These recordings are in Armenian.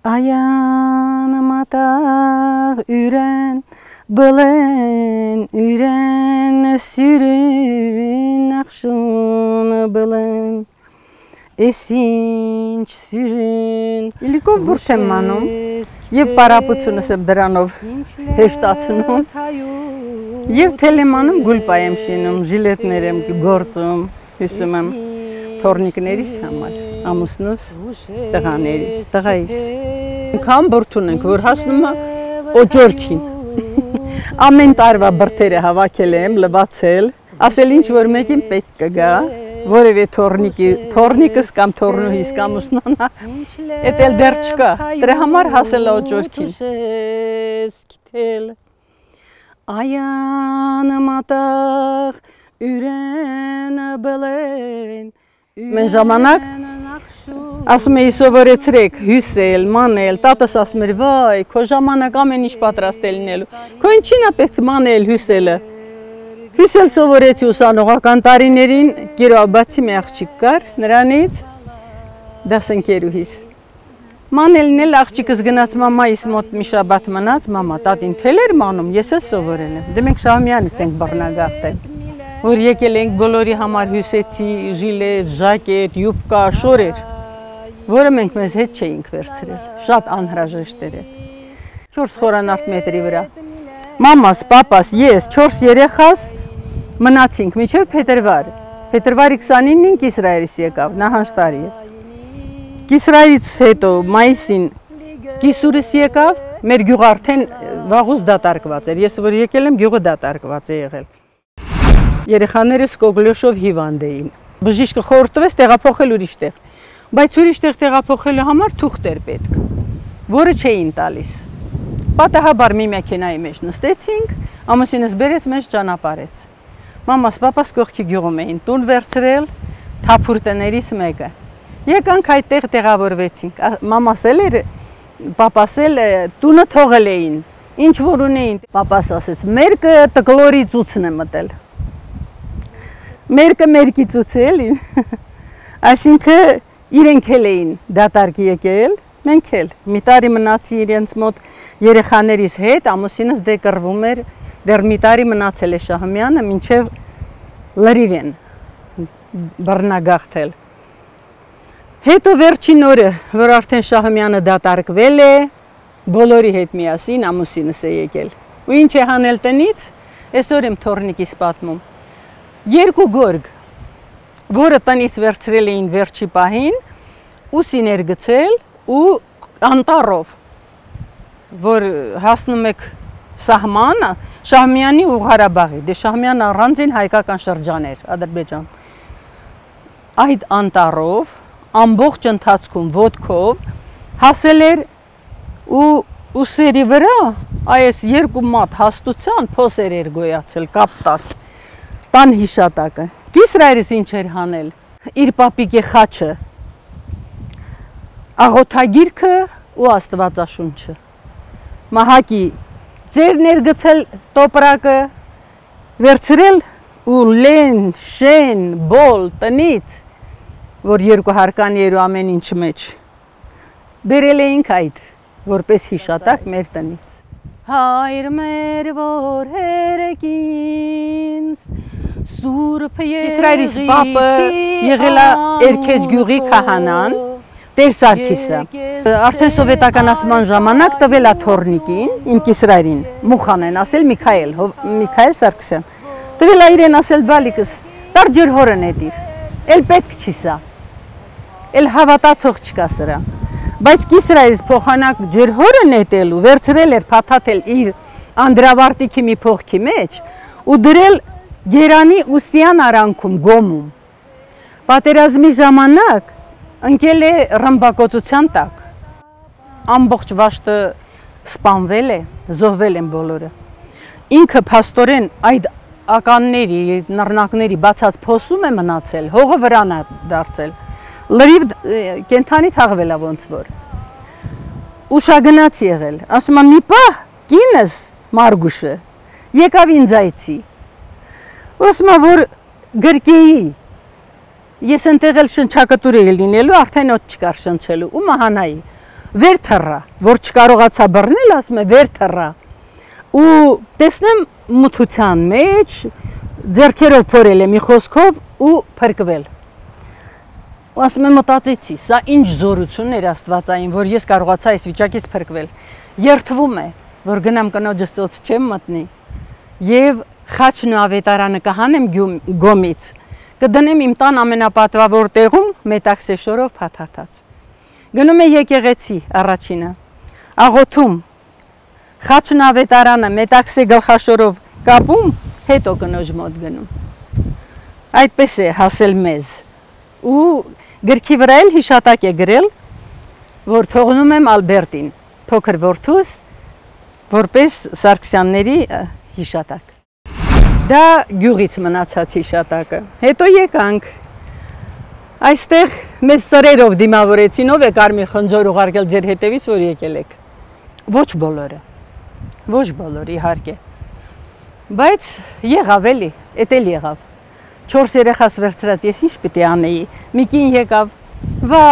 Ayan mataq üren Bılen üren sürün Akşun bılen Esinç sürün İlikով վուրթեմ անում Եվ պարապությունս եմ դրանով հեշտացնում Եվ թելեմ անում գուլպայ եմ շինում Ժիլետներ եմ գործում Հյուսում եմ թորնիկներիս համար Ամուսնուս տղաներիս Տղայիս Ինքան բուրթուն ենք որ հասնում օջորքին Ամեն տարվա բրթերը հավաքել եմ լվացել Ասել ինչ որ մեկին պետք կգա Որևէ թորնիկս կամ թորնուհիս կամ ուսնանա Էդ էլ դեռ չկա Դրա համար հասել օջորքին Ayan mataq ürən բլեն Մեն ժամանակ ասում էի սովորեցրեք հյուսել, մանել, տատս ասում էր վայ, քո ժամանակ ամեն ինչ պատրաստ է լինելու Քո ինչին է պետք մանել հյուսելը Հյուսել սովորեցի ուսանողական տարիներին Կիրովաբադցի մի աղջիկ կար նրանից դասընկերուհիս Մանելն էլ աղջիկս գնաց մամայիս մոտ մի շաբաթ մնաց մամա տատին թել էր մանում ես էլ սովորել եմ Դե մենք Շահումյանից ենք բռնագաղթել որ եկել ենք բոլորի համար հյուսեցի ժիլետ, ժակետ, յուբկա, շորեր որը մենք մեզ հետ չէինք վերցրել շատ անհրաժեշտ էր 4 խորանարդ մետրի վրա Մամաս, պապաս, ես 4 երեխաս մնացինք մինչև փետրվար Փետրվարի 29-ին Կիսրայելից եկավ նահանջ տարի Կիսրայից հետո մայիսին Կիսուրից եկավ մեր գյուղը արդեն վաղուց դատարկված էր ես որ եկել եմ գյուղը դատարկված է եղել Երեխաներս կոգլյոշով հիվանդ էին բժիշկը խորհրդվեց տեղափոխել ուրիշ տեղ բայց ուրիշ տեղ տեղափոխելու համար թուղթ էր պետք որը չէին տալիս Պատահաբար մի մեքենայի մեջ նստեցինք ամուսինս բերեց մեզ ճանապարհեց Մամաս, պապաս կողքի գյուղում էին տուն վերցրել թափուր տներից մեկը Եկանք այդտեղ տեղավորվեցինք Մամաս էլ էր պապաս էլ տունը թողել էին ինչ որ ունեին Պապաս ասեց մերկը տկլորի ծուցն է մտել Մերկը մերկի ծուցը էլի Այսինքն իրենք էլ էին դատարկի եկել Մենք էլ մի տարի մնացի իրենց մոտ երեխաներիս հետ ամուսինս դե կռվում էր դեռ մի տարի մնացել է Շահումյանը մինչև լրիվ են բռնագաղթել Հետո վերջին օրը որ արդեն Շահումյանը դատարկվել է բոլորի հետ միասին ամուսինս է եկել ու ինչ է հանել տնից այսօր եմ թորնիկիս պատմում Երկու գորգ որը տնից վերցրել էին վերջի պահին ուսին էր գցել ու անտառով որ հասնում եք սահմանը Շահումյանի ու Ղարաբաղի դե Շահումյանը առանձին հայկական շրջան էր Ադրբեջան Այդ անտառով ամբողջ ընթացքում ոտքով հասել էր ու ուսերի վրա այս երկու մատ հաստության փոսեր էր գոյացել կապտած Տան հիշատակը Կիսրայելից ինչ էր հանել իր պապիկի խաչը Աղոթագիրքը ու Աստվածաշունչը Մահակի ձեր ներգցել տոպրակը վերցրել ու լեն, շեն, բոլ տնից որ երկու հարկանի էր ու ամեն ինչ մեջ բերել էինք այդ որպես հիշատակ մեր տնից Հայր մեր որ հերեկինս Սուրբ Իսրայելից պապը եղել է Էրքեջ գյուղի քահանան Տեր Սարգիսը Արդեն սովետականացման ժամանակ տվել է թորնիկին իմ Կիսրայելին Մուխան են ասել Միքայել Սարգսյան Տվել է իրեն ասել բալիկս տար ջրհորն է դիր Էլ պետք չի սա Էլ հավատացող չկա սրա Բայց Կիսրայելից փոխանակ ջրհորը նետելու վերցրել էր փաթաթել իր անդրավարտիքի մի փողքի մեջ ու դրել Գերանի ուսյան արանքում գոմում Պատերազմի ժամանակ ընկել է ռմբակոծության տակ Ամբողջ վաշտը սպանվել է զոհվել են բոլորը Ինքը փաստորեն այդ ականների նռնակների բացած փոսում է մնացել հողը վրան է դարձել Լրիվ կենթանի թաղվել է ոնց որ Ուշագնաց եղել Ասում եմ մի պահ կինս Մարգուշը եկավ ինձ այցի Ասում եմ որ գրկեի Ես ընտեղ էլ շնչակտուր էի լինելու արդեն ոտ չկար շնչելու ու մահանայի վեր թռա, որ չկարողացա բռնել, ասում է վեր թռա։ Ու տեսնեմ մթության մեջ ձեռքերով փորել է մի խոսքով ու փրկվել։ Ու ասում եմ մտածեցի, սա ինչ զորություն էր աստվածային, որ ես կարողացա այս վիճակից փրկվել։ Երթվում է, որ գնամ կնոջս ծոց չեմ մտնի եւ խաչն ու ավետարանը կհանեմ գոմից, կդնեմ իմ տան ամենապատվավոր տեղում մետաքսե շորով փաթաթած։ Գնում է եկեղեցի առաջինը, աղոթում, խաչն ավետարանը մետաքսե գլխաշորով կապում, հետո կնոջ մոտ գնում։ Այդպես է հասել մեզ։ Ու գրքի վրա էլ հիշատակ է գրել, որ թողնում եմ Ալբերտին, փոքր որդուս, որպես Սարգսյանների հիշատակ։ Դա գյուղից մնացած հիշատակը։ Հետո եկանք, այստեղ մեզ սրերով դիմավորեցին, ով է կարմիր խնձոր ուղարկել ձեր հետևից, որ եկել եք։ Ոչ բոլորը, ոչ բոլորը իհարկե, բայց եղավ էլի, էդ էլ եղավ։ 4 երեխաս վերցրած ես ինչ պիտի անեի, մի կին եկավ, վա,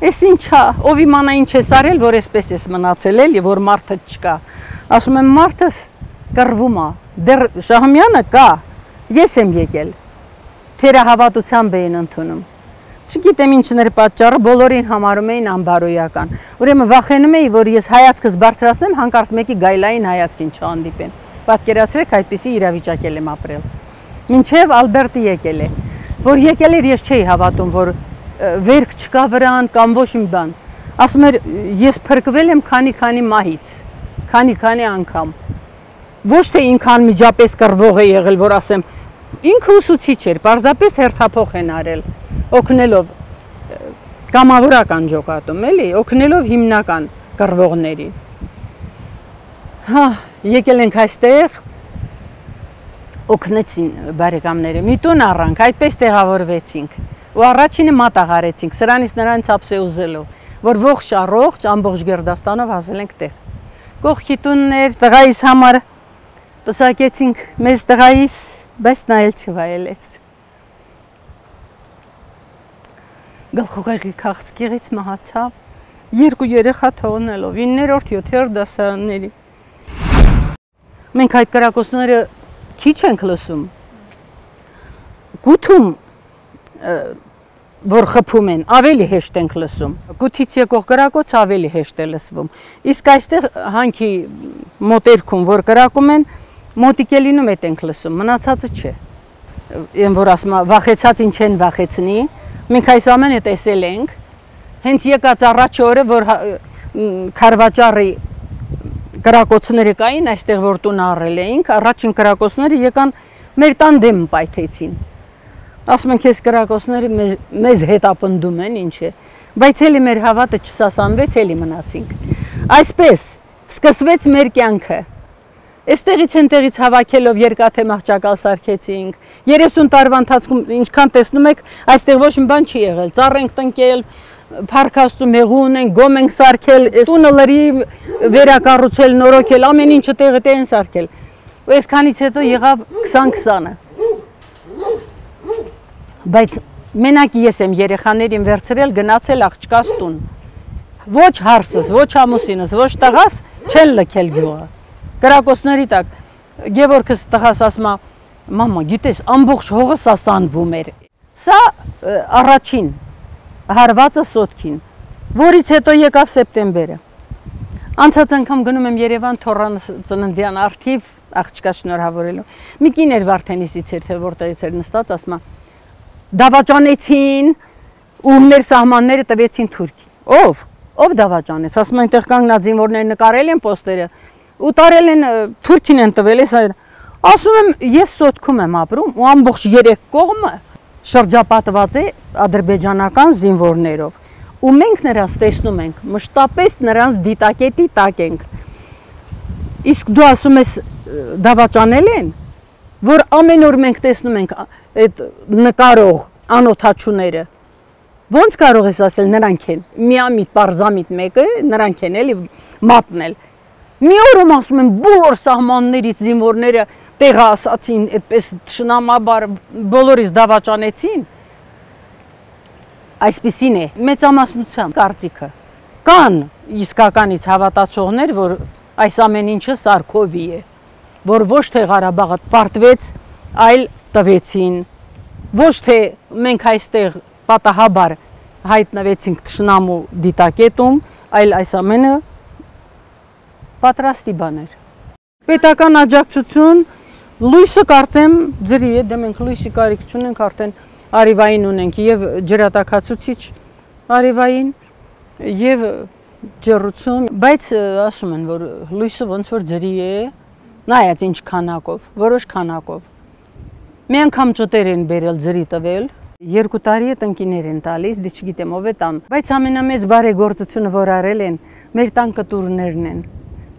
ես ինչա, ով իմանա ինչ ես արել, որ այսպես ես մնացել էլի, որ մարդը չկա։ Ասում եմ մարդս կռվում է, դեռ Շահումյանը կա, ես եմ եկել, թերահավատությամբ էին ընդունում։ Չգիտեմ ինչն էր պատճառը, բոլորին համարում էին անբարոյական։ Ուրեմն վախենում էի, որ ես հայացքս բարձրացնեմ, հանկարծ մեկի գայլային հայացքին չհանդիպեմ։ Պատկերացրեք, այդպիսի իրավիճակել եմ ապրել։ Մինչև Ալբերտը եկել է, որ եկել էր ես չէի հավատում, որ վերք չկա վրան կամ ոչ մի բան։ Ասում էր ես փրկվել եմ քանի մահից, քանի անգամ։ Ոչ թե ինքան միջապես կռվող է եղել, որ ասեմ, ինքը ուսուցիչ էր, պարզապես հերթափոխ են արել, օգնելով կամավորական ջոկատում, էլի, օգնելով հիմնական կռվողների։ Հա, եկել ենք այստեղ, օգնեցին բարեկամները, մի տուն առանք, այդպես տեղավորվեցինք, ու առաջինը մատաղ արեցինք, սրանից նրանց ապսե ուզելով, որ ողջ առողջ, ամբողջ Գերդաստանով հասել ենք տեղ։ Կողքի տուններ, տղայիս համար պսակեցինք մեզ տղայիս, բայց նա էլ չվայելեց։ Գլխուղեղի քաղցկեղից մահացավ, 2 երեխա թողնելով, 9-րդ, 7-րդ դասարանների։ Մենք այդ կրակոցները քիչ ենք լսում, գութում, որ խփում են, ավելի հեշտ ենք լսում, գութից եկող կրակոց ավելի հեշտ է լսվում, իսկ այստեղ հանքի մոտերքում, որ կրակում են, մոտիկ է լինում էդ ենք լսում, մնացածը չէ, եմ որ ասում վախեցած ինչ են վախեցնի, մենք այս ամենը տեսել ենք, հենց եկած առաջ օրը, որ Քարվաճառի կրակոցները կային, այստեղ որ տուն առել էինք, առաջին կրակոցները եկան մեր տան դեմ պայթեցին։ Ասում ենք ես կրակոցները մեզ հետապնդում են, ինչ է, բայց էլի մեր հավատը չսասանվեց, էլի մնացինք։ Այսպես սկսվեց մեր կյանքը։ Այստեղից ընտեղից հավաքելով երկաթե մահճակալ սարքեցինք, 30 տարվա ընթացքում ինչքան տեսնում եք, այստեղ ոչ մի բան չի եղել, ծառ ենք տնկել, Փարքաստու մեղուն են, գոմ ենք սարքել, տունը լրի վերակառուցել, նորոգել, ամեն ինչը տեղը են սարքել։ Ու այսքանից հետո եղավ 20-20-ը։ Բայց մենակ ես եմ երեխաներին վերցրել, գնացել աղջկաս տուն։ Ոչ հարսս, ոչ ամուսինս, ոչ տղաս չեն լքել գյուղը։ Կրակոցների տակ Գևորգս տղաս ասում է, մամա, գիտես, ամբողջ հողը սասանվում էր։ Սա առաջին հարվածը սոտքին, որից հետո եկավ սեպտեմբերը։ Անցած անգամ գնում եմ Երևան Թոռանս ծննդյան արդիվ աղջկա շնորհավորելու։ Մի կին էր Վարդենիսից էր, թե որտեղից էր նստած, ասում է, դավաճանեցին ու մեր սահմանները տվեցին թուրքի։ Ով դավաճանեց, ասում են այնտեղ կանգնած զինվորներ նկարել են պոստերը ու տարել են թուրքին են տվել, ասում եմ ես սոտքում եմ ապրում ու ամբողջ 3 կողմը շրջապատված է ադրբեջանական զինվորներով ու մենք նրանց տեսնում ենք, մշտապես նրանց դիտակետի տակ ենք։ Իսկ դու ասում ես դավաճանել են, որ ամեն օր մենք տեսնում ենք այդ նկարող անօթաչուները։ Ոնց կարող ես ասել նրանք են, միամիտ, պարզամիտ մեկը, նրանք են էլի մատնել։ Մի օրում ասում եմ բոլոր սահմաններից զինվորները տեղը ասացին, այդպես շնամաբար բոլորից դավաճանեցին, այսպիսին է մեծամասնության կարծիքը, Կան իսկականից հավատացողներ, որ այս ամեն ինչը Սարգովի է, որ ոչ թե Ղարաբաղը պարտվեց, այլ տվեցին, ոչ թե մենք այստեղ պատահաբար հայտնվեցինք թշնամու դիտակետում, այլ այս ամենը պատրաստի բաներ։ Պետական աջակցություն, լույսը կարծեմ ձրի է, դե մենք լույսի կարիք չունենք, արդեն արիվային ունենք եւ ջրատաքացուցիչ արիվային եւ ջեռություն, բայց ասում են, որ լույսը ոնց որ ձրի է, նայած ինչ քանակով, որոշ քանակով։ Մի անգամ ճտեր են բերել ձրի տվել, 2 տարի է տնկիներ են տալիս, դե չգիտեմ ով է տան, բայց ամենամեծ բարեգործությունը, որ արել են, մեր տան կտուրներն են,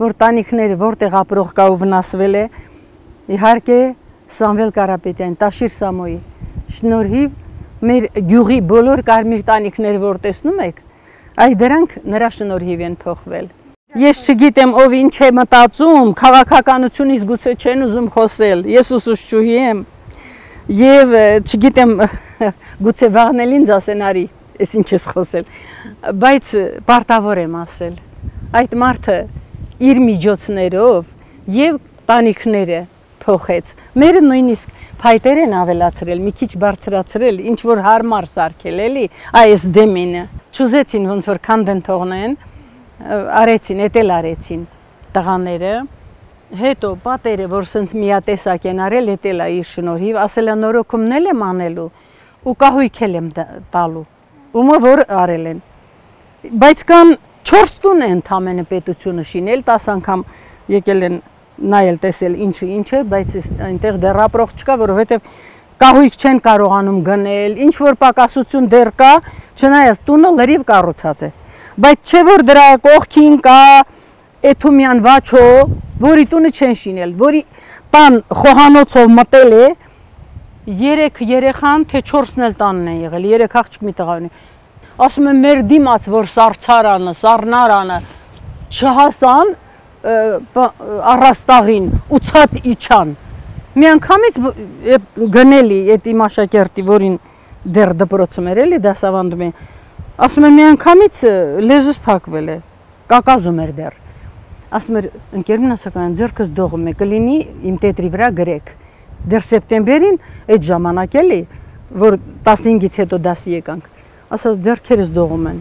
որ տանիքները որտեղ ապրող կա ու վնասվել է, իհարկե Սամվել Կարապետյան, Տաշիր Սամոյի շնորհիվ մեր գյուղի բոլոր կարմիր տանիքները, որ տեսնում եք, այ դրանք նրա շնորհիվ են փոխվել։ Ես չգիտեմ ով ինչ է մտածում, քաղաքականությունից գուցե չեն ուզում խոսել, ես ուսուցչուհի եմ եւ չգիտեմ գուցե վաղն էլ ինձ ասեն արի, ես ինչ ես խոսել, բայց պարտավոր եմ ասել, այդ մարդը իր միջոցներով եւ տանիքները փոխեց։ Մերը նույնիսկ փայտեր են ավելացրել, մի քիչ բարձրացրել, ինչ որ հարմար սարքել էլի, այս դեմինը։ Չուզեցին ոնց որ քանդեն թողնեն, արեցին, էտել արեցին տղաները։ Հետո պատերը, որ սենց միատեսակ են արել, էտել է իր շնորհիվ, ասել է նորոգումնել եմ անելու ու կահույքել եմ տալու։ Ումը որ արել են։ Բայց կան 4 տուն է ընդամենը պետությունը շինել, 10 անգամ եկել են նայել տեսել ինչը ինչ է, բայց այնտեղ դեռ ապրող չկա, որովհետև կահույք չեն կարողանում գնել, ինչ որ պակասություն դեռ կա, չնայած տունը լրիվ կառուցած է։ Բայց չէ որ դրա կողքին կա Էթումյան Վաչո, որի տունը չեն շինել, որի տան խոհանոցով մտել է 3 երեխան, թե 4-ն էլ տանն են եղել, 3 աղջիկ մի տղա ունի։ Ասում եմ մեր դիմաց, որ Սարցարանը, Սառնարանը չհասան առաստաղին ու ցած իջան։ Մի անգամից գնելի այդ իմ աշակերտի, որին դեռ դպրոցում էր էլի դասավանդում է, ասում եմ մի անգամից լեզուս փակվել է, կակազում էր դեռ։ Ասում էր ընկերն ասական ձեռքս դողում է, կլինի իմ տետրի վրա գրեք։ Դեռ սեպտեմբերին այդ ժամանակ էլի, որ 15-ից հետո դասի եկանք, ասաց ձեռքերս դողում են։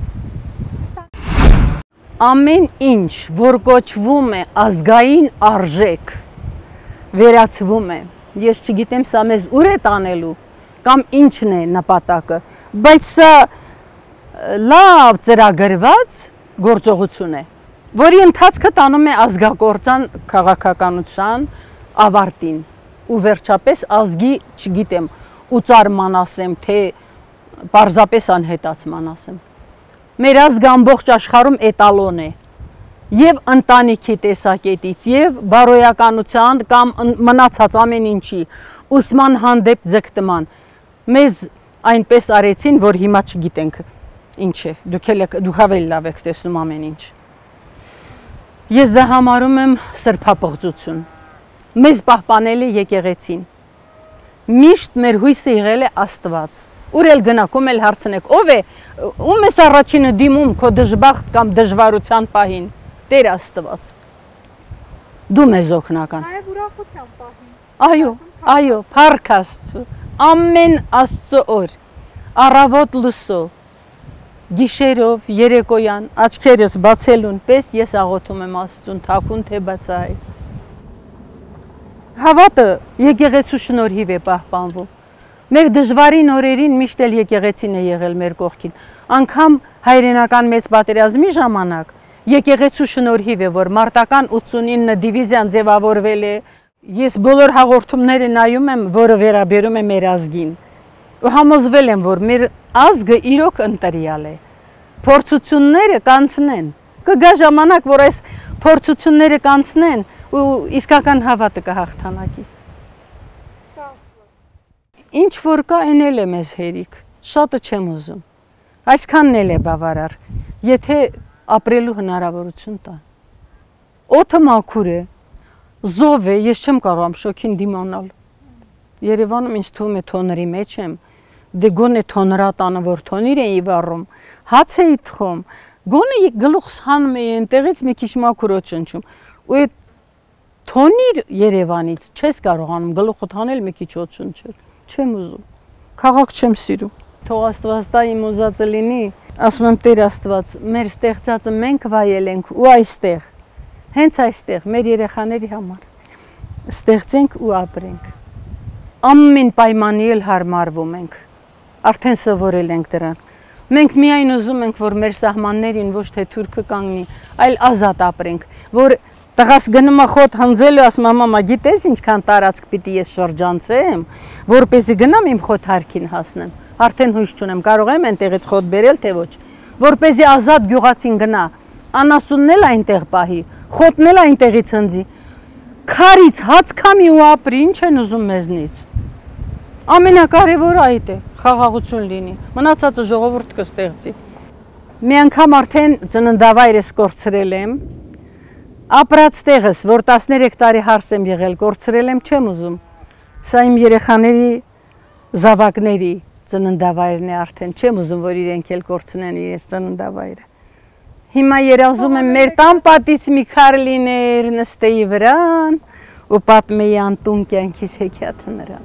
Ամեն ինչ, որ կոչվում է ազգային արժեք, վերացվում է։ Ես չգիտեմ սա մեզ ուր է տանելու, կամ ինչն է նպատակը, բայց սա լավ ծրագրված գործողություն է, որի ընթացքը տանում է ազգակործան քաղաքականության ավարտին ու վերջապես ազգի, չգիտեմ, ուծարման ասեմ, թե պարզապես անհետացման ասեմ։ Մեր ազգը ամբողջ աշխարհում էտալոն է եւ ընտանիքի տեսակետից եւ բարոյականության կամ մնացած ամեն ինչի ուսման հանդեպ ձգտման մեզ այնպես արեցին, որ հիմա չգիտենք ինչ է, դուք ավելի լավ եք տեսնում ամեն ինչ։ Ես դա համարում եմ սրբապղծություն, մեզ պահպանել է եկեղեցին, միշտ մեր հույսը եղել է Աստված, ուր էլ գնաք, ում էլ հարցնեք, ով է, ում ես առաջինը դիմում քո դժբախտ կամ դժվարության պահին, Տեր Աստված, դու մեզ օգնական։ Նաև ուրախության պահին։ Այո, փառք Աստծո, ամեն Աստծո օր, առավոտ լուսո, գիշերով, երեկոյան, աչքերս բացելուն պես ես աղոթում եմ Աստծուն, թաքուն թե բացահայտ։ Հավատը եկեղեցու շնորհիվ է պահպանվում։ Մեր դժվարին օրերին միշտ էլ եկեղեցին է եղել մեր կողքին։ Անգամ հայրենական մեծ պատերազմի ժամանակ եկեղեցու շնորհիվ է, որ մարտական 89 դիվիզիան ձևավորվել է։ Ես բոլոր հաղորդումները նայում եմ, որը վերաբերում է մեր ազգին։ Ու համոզվել եմ, որ մեր ազգը իրոք ընտրյալ է։ Փորձությունները կանցնեն։ Կգա ժամանակ, որ այս փորձությունները կանցնեն ու իսկական հավատը կհաղթանակի։ Ինչ որ կա, այն էլ է մեզ հերիք, շատը չեմ ուզում, այսքանն էլ է բավարար, եթե ապրելու հնարավորություն տան։ Օդը մաքուր է, զով է, ես չեմ կարողam շոքին դիմանալ։ Երևանում ինձ թվում է թոնրի մեջ եմ, դե գոնե թոնրատանը, որ թոնիր էի վառում, հաց էի թխում, Գոնե գլուխս հանում էի այնտեղից մի քիչ մաքուր օճնչում։ Ու այդ թոնիր Երևանից չես կարողանում գլուխդ հանել մի քիչ օճնչել։ Չեմ ուզում։ Քաղաք չեմ սիրում։ Թող Աստված տա իմ ուզածը լինի, ասում եմ Տեր Աստված, մեր ստեղծածը մենք վայել ենք ու այստեղ, հենց այստեղ մեր երեխաների համար ստեղծենք ու ապրենք։ Ամեն պայմանի էլ հարմարվում ենք, արդեն սովորել ենք դրան։ Մենք միայն ուզում ենք, որ մեր սահմաններին ոչ թե թուրքը կանգնի, այլ ազատ ապրենք, որ տղաս գնում է խոտ հնձելու, ասում է մամա, գիտես ինչքան տարածք պիտի ես շրջանցեմ, որպեսզի գնամ իմ խոտ հարկին հասնեմ։ Արդեն հույս չունեմ, կարող եմ այնտեղից խոտ բերել, թե ոչ, որպեսզի ազատ գյուղացին գնա, անասունն էլ այնտեղ պահի, խոտն էլ այնտեղից հնձի, քարից հաց քամի ու ապրի, ինչ են ուզում մեզնից։ Ամենակարևորը այդ է, խաղաղություն լինի, մնացածը ժողովուրդ կստեղծի։ Մի անգամ արդեն ծննդավայրս կորցրել եմ, ապրած տեղս, որ 13 տարի հարս եմ եղել, կորցրել եմ, չեմ ուզում։ Սա իմ երեխաների զավակների ծննդավայրն է արդեն, չեմ ուզում, որ իրենք էլ կորցնեն իրենց ծննդավայրը։ Հիմա երազում եմ մեր տան պատից մի քար լիներ, նստեի վրան ու պատմեի անտուն կյանքիս հեքիաթը նրան։